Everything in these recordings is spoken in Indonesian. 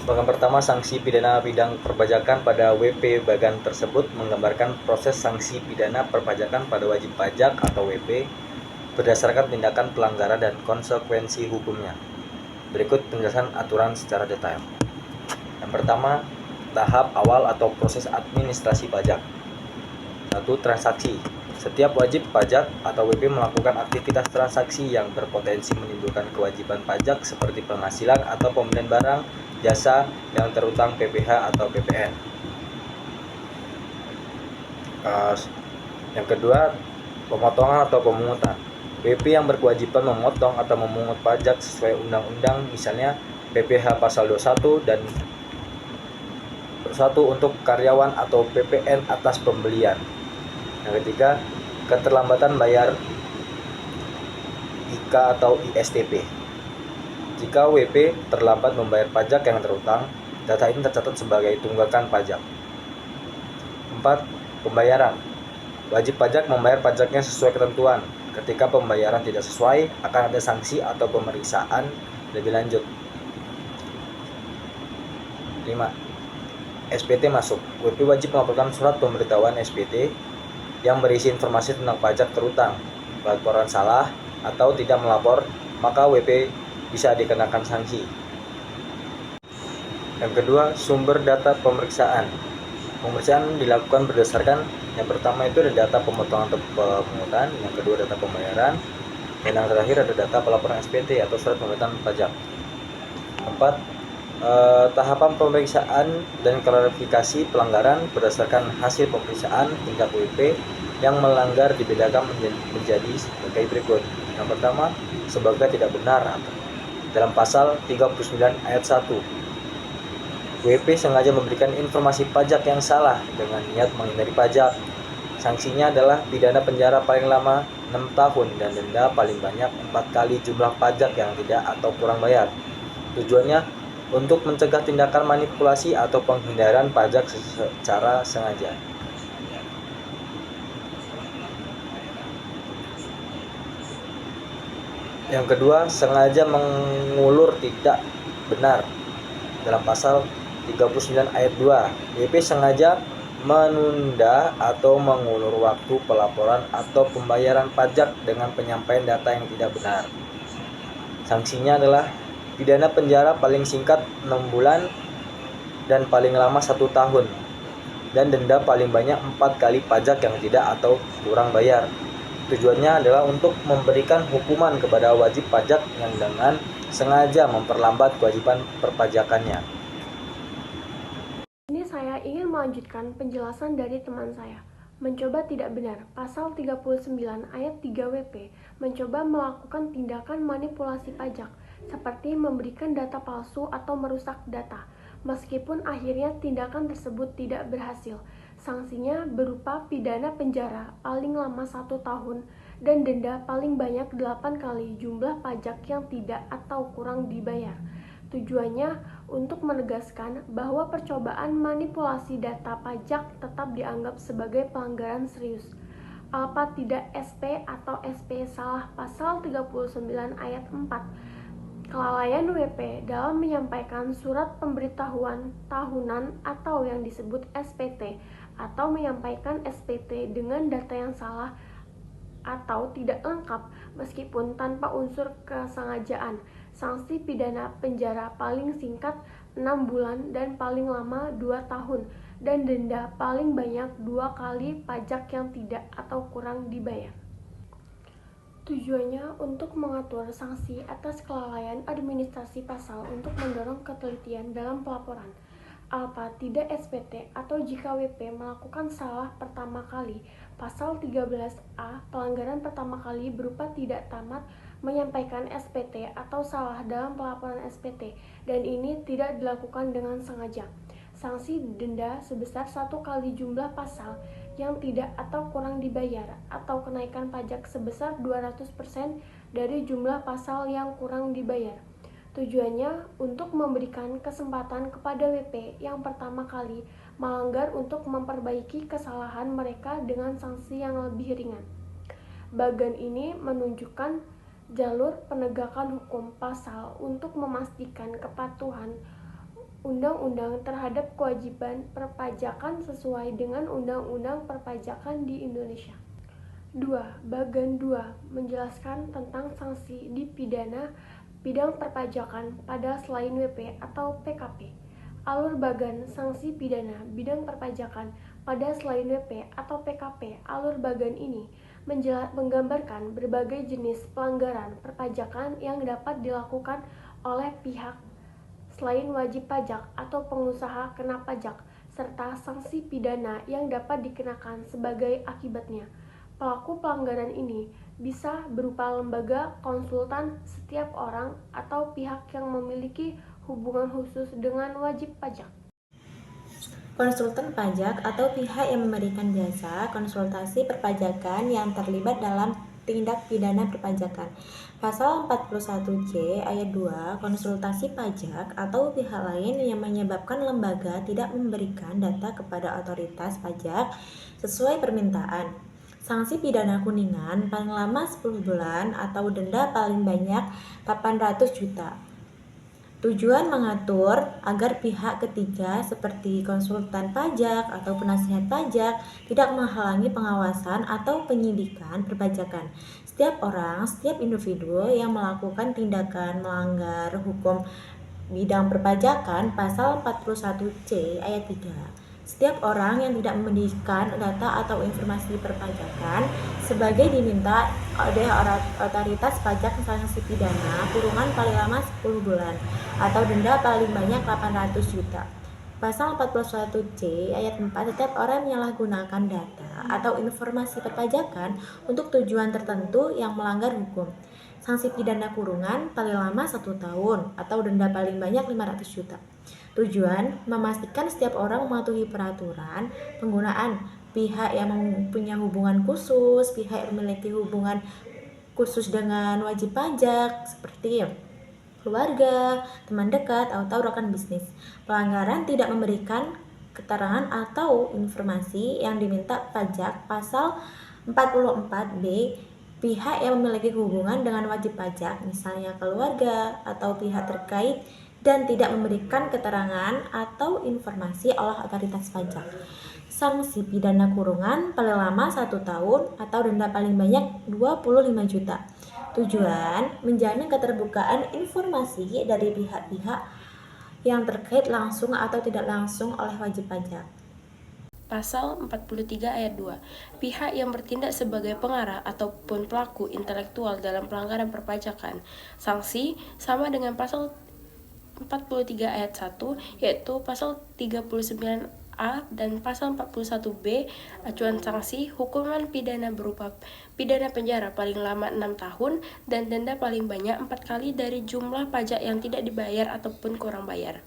Bagian pertama, sanksi pidana bidang perpajakan pada WP. Bagian tersebut menggambarkan proses sanksi pidana perpajakan pada wajib pajak atau WP berdasarkan tindakan pelanggaran dan konsekuensi hukumnya. Berikut penjelasan aturan secara detail. Yang pertama, tahap awal atau proses administrasi pajak. 1. Transaksi. Setiap wajib pajak atau WP melakukan aktivitas transaksi yang berpotensi menimbulkan kewajiban pajak seperti penghasilan atau pembelian barang, jasa yang terutang PPh atau PPN. Yang kedua, pemotongan atau pemungutan. WP yang berkewajiban memotong atau memungut pajak sesuai undang-undang, misalnya PPh pasal 21 dan 1 untuk karyawan atau PPN atas pembelian. Yang ketiga, keterlambatan bayar IK atau ISTP. Jika WP terlambat membayar pajak yang terutang, data ini tercatat sebagai tunggakan pajak. 4. Pembayaran. Wajib pajak membayar pajaknya sesuai ketentuan. Ketika pembayaran tidak sesuai, akan ada sanksi atau pemeriksaan lebih lanjut. 5. SPT masuk. WP wajib melaporkan surat pemberitahuan SPT yang berisi informasi tentang pajak terutang. Laporan salah atau tidak melapor, maka WP bisa dikenakan sanksi. Yang kedua, sumber data pemeriksaan. Pemeriksaan dilakukan berdasarkan yang pertama itu ada data pemotongan atau pemungutan, yang kedua data pembayaran, dan yang terakhir ada data pelaporan SPT atau surat pemberitahuan pajak. 4. Tahapan pemeriksaan dan klarifikasi pelanggaran berdasarkan hasil pemeriksaan tindak WP yang melanggar dibedakan menjadi sebagai berikut. Yang pertama, sebagai tidak benar dalam pasal 39 ayat 1. WP sengaja memberikan informasi pajak yang salah dengan niat menghindari pajak. Sanksinya adalah pidana penjara paling lama 6 tahun dan denda paling banyak 4 kali jumlah pajak yang tidak atau kurang bayar. Tujuannya untuk mencegah tindakan manipulasi atau penghindaran pajak secara sengaja. Yang kedua, sengaja mengulur tidak benar dalam pasal 39 ayat 2. WP sengaja menunda atau mengulur waktu pelaporan atau pembayaran pajak dengan penyampaian data yang tidak benar. Sanksinya adalah pidana penjara paling singkat 6 bulan dan paling lama 1 tahun, dan denda paling banyak 4 kali pajak yang tidak atau kurang bayar. Tujuannya adalah untuk memberikan hukuman kepada wajib pajak yang dengan sengaja memperlambat kewajiban perpajakannya. Ini saya ingin melanjutkan penjelasan dari teman saya. Mencoba tidak benar, pasal 39 ayat 3 WP, mencoba melakukan tindakan manipulasi pajak, seperti memberikan data palsu atau merusak data. Meskipun akhirnya tindakan tersebut tidak berhasil, sanksinya berupa pidana penjara paling lama 1 tahun dan denda paling banyak 8 kali jumlah pajak yang tidak atau kurang dibayar. Tujuannya untuk menegaskan bahwa percobaan manipulasi data pajak tetap dianggap sebagai pelanggaran serius. Apa tidak SP atau SP salah pasal 39 ayat 4. Kelalaian WP dalam menyampaikan surat pemberitahuan tahunan atau yang disebut SPT atau menyampaikan SPT dengan data yang salah atau tidak lengkap meskipun tanpa unsur kesengajaan. Sanksi pidana penjara paling singkat 6 bulan dan paling lama 2 tahun dan denda paling banyak 2 kali pajak yang tidak atau kurang dibayar. Tujuannya untuk mengatur sanksi atas kelalaian administrasi pasal untuk mendorong ketelitian dalam pelaporan. Apa tidak SPT atau jika WP melakukan salah pertama kali, pasal 13A pelanggaran pertama kali berupa tidak tamat menyampaikan SPT atau salah dalam pelaporan SPT dan ini tidak dilakukan dengan sengaja. Sanksi denda sebesar 1 kali jumlah pasal yang tidak atau kurang dibayar atau kenaikan pajak sebesar 200% dari jumlah pasal yang kurang dibayar. Tujuannya untuk memberikan kesempatan kepada WP yang pertama kali melanggar untuk memperbaiki kesalahan mereka dengan sanksi yang lebih ringan. Bagian ini menunjukkan jalur penegakan hukum pasal untuk memastikan kepatuhan undang-undang terhadap kewajiban perpajakan sesuai dengan undang-undang perpajakan di Indonesia. 2. Bagan 2 menjelaskan tentang sanksi di pidana bidang perpajakan pada selain WP atau PKP. Alur bagan sanksi pidana bidang perpajakan pada selain WP atau PKP. Alur bagan ini menggambarkan berbagai jenis pelanggaran perpajakan yang dapat dilakukan oleh pihak selain wajib pajak atau pengusaha kena pajak, serta sanksi pidana yang dapat dikenakan sebagai akibatnya. Pelaku pelanggaran ini bisa berupa lembaga konsultan, setiap orang, atau pihak yang memiliki hubungan khusus dengan wajib pajak. Konsultan pajak atau pihak yang memberikan jasa konsultasi perpajakan yang terlibat dalam tindak pidana perpajakan. Pasal 41C ayat 2, konsultasi pajak atau pihak lain yang menyebabkan lembaga tidak memberikan data kepada otoritas pajak sesuai permintaan. Sanksi pidana kuningan paling lama 10 bulan atau denda paling banyak 800 juta. Tujuan mengatur agar pihak ketiga seperti konsultan pajak atau penasihat pajak tidak menghalangi pengawasan atau penyidikan perpajakan. Setiap orang, setiap individu yang melakukan tindakan melanggar hukum bidang perpajakan pasal 41C ayat 3. Setiap orang yang tidak memberikan data atau informasi perpajakan sebagai diminta oleh otoritas pajak sanksi pidana kurungan paling lama 10 bulan atau denda paling banyak 800 juta. Pasal 41C ayat 4, setiap orang menyalahgunakan data atau informasi perpajakan untuk tujuan tertentu yang melanggar hukum. Sanksi pidana kurungan paling lama 1 tahun atau denda paling banyak 500 juta. Tujuan memastikan setiap orang mematuhi peraturan penggunaan, pihak yang mempunyai hubungan khusus, pihak yang memiliki hubungan khusus dengan wajib pajak seperti keluarga, teman dekat, atau rekan bisnis. Pelanggaran tidak memberikan keterangan atau informasi yang diminta pajak pasal 44B, pihak yang memiliki hubungan dengan wajib pajak, misalnya keluarga atau pihak terkait, dan tidak memberikan keterangan atau informasi oleh otoritas pajak. Sanksi pidana kurungan paling lama 1 tahun atau denda paling banyak 25 juta. Tujuan menjamin keterbukaan informasi dari pihak-pihak yang terkait langsung atau tidak langsung oleh wajib pajak. Pasal 43 ayat 2, pihak yang bertindak sebagai pengarah ataupun pelaku intelektual dalam pelanggaran perpajakan. Sanksi sama dengan pasal 43 ayat 1, yaitu pasal 39A dan pasal 41B. Acuan sanksi hukuman pidana berupa pidana penjara paling lama 6 tahun dan denda paling banyak 4 kali dari jumlah pajak yang tidak dibayar ataupun kurang bayar.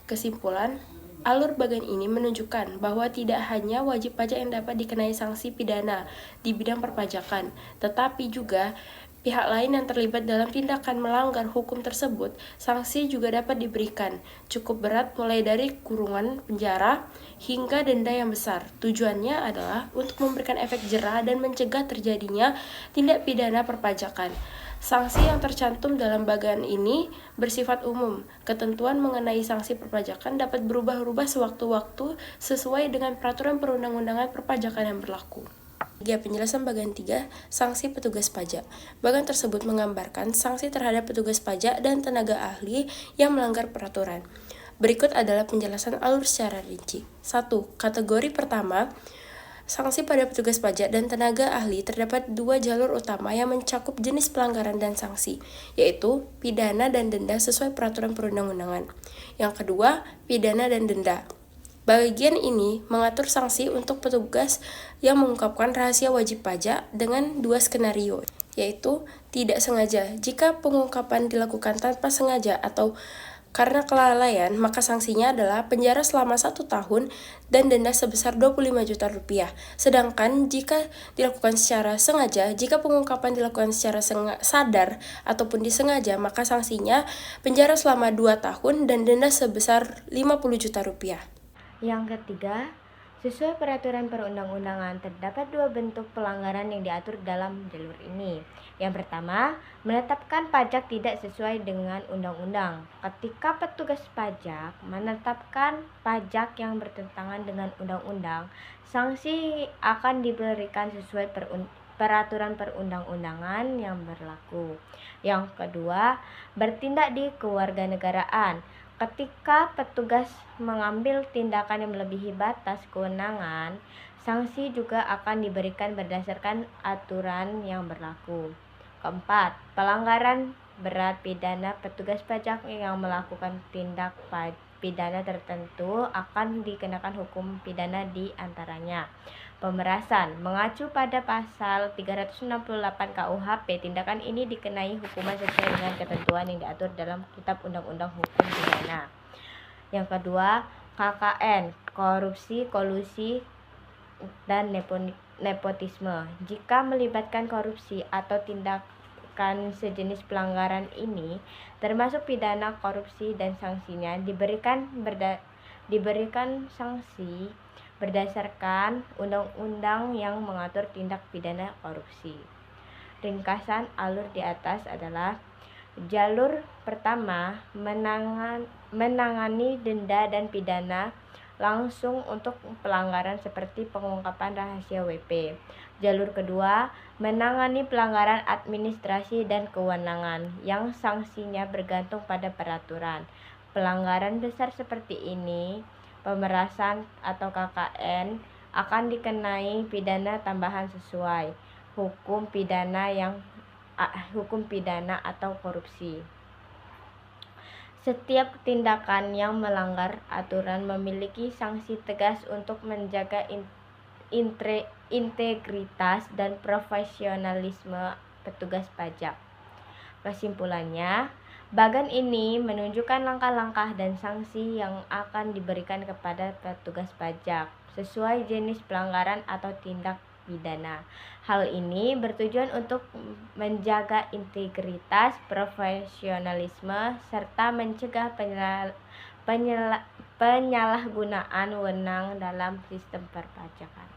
Kesimpulan, alur bagan ini menunjukkan bahwa tidak hanya wajib pajak yang dapat dikenai sanksi pidana di bidang perpajakan, tetapi juga pihak lain yang terlibat dalam tindakan melanggar hukum tersebut. Sanksi juga dapat diberikan, cukup berat mulai dari kurungan penjara hingga denda yang besar. Tujuannya adalah untuk memberikan efek jera dan mencegah terjadinya tindak pidana perpajakan. Sanksi yang tercantum dalam bagan ini bersifat umum. Ketentuan mengenai sanksi perpajakan dapat berubah-ubah sewaktu-waktu sesuai dengan peraturan perundang-undangan perpajakan yang berlaku. Penjelasan bagian 3, sanksi petugas pajak. Bagian tersebut menggambarkan sanksi terhadap petugas pajak dan tenaga ahli yang melanggar peraturan. Berikut adalah penjelasan alur secara rinci. 1. Kategori pertama, sanksi pada petugas pajak dan tenaga ahli terdapat 2 jalur utama yang mencakup jenis pelanggaran dan sanksi, yaitu pidana dan denda sesuai peraturan perundang-undangan. Yang kedua, pidana dan denda. Bagian ini mengatur sanksi untuk petugas yang mengungkapkan rahasia wajib pajak dengan 2 skenario, yaitu tidak sengaja. Jika pengungkapan dilakukan tanpa sengaja atau karena kelalaian, maka sanksinya adalah penjara selama 1 tahun dan denda sebesar 25 juta rupiah. Sedangkan jika dilakukan secara sengaja, jika pengungkapan dilakukan secara sadar ataupun disengaja, maka sanksinya penjara selama 2 tahun dan denda sebesar 50 juta rupiah. Yang ketiga, Sesuai peraturan perundang-undangan, terdapat dua bentuk pelanggaran yang diatur dalam jalur ini. Yang pertama, menetapkan pajak tidak sesuai dengan undang-undang. Ketika petugas pajak menetapkan pajak yang bertentangan dengan undang-undang, sanksi akan diberikan sesuai peraturan perundang-undangan yang berlaku. Yang kedua, bertindak di kewarganegaraan. Ketika petugas mengambil tindakan yang melebihi batas kewenangan, sanksi juga akan diberikan berdasarkan aturan yang berlaku. Keempat, pelanggaran berat pidana. Petugas pajak yang melakukan tindak pidana tertentu akan dikenakan hukum pidana di antaranya pemerasan. Mengacu pada pasal 368 KUHP, tindakan ini dikenai hukuman sesuai dengan ketentuan yang diatur dalam Kitab Undang-Undang Hukum Pidana. Yang kedua, KKN, korupsi, kolusi, dan nepotisme. Jika melibatkan korupsi atau tindakan sejenis pelanggaran ini, termasuk pidana korupsi dan sanksinya diberikan sanksi berdasarkan undang-undang yang mengatur tindak pidana korupsi. Ringkasan alur di atas adalah: jalur pertama menangani denda dan pidana langsung untuk pelanggaran seperti pengungkapan rahasia WP. Jalur kedua menangani pelanggaran administrasi dan kewenangan yang sanksinya bergantung pada peraturan. Pelanggaran besar seperti ini, pemerasan atau KKN, akan dikenai pidana tambahan sesuai hukum pidana atau korupsi. Setiap tindakan yang melanggar aturan memiliki sanksi tegas untuk menjaga integritas dan profesionalisme petugas pajak. Kesimpulannya, bagan ini menunjukkan langkah-langkah dan sanksi yang akan diberikan kepada petugas pajak sesuai jenis pelanggaran atau tindak pidana. Hal ini bertujuan untuk menjaga integritas, profesionalisme, serta mencegah penyalahgunaan wewenang dalam sistem perpajakan.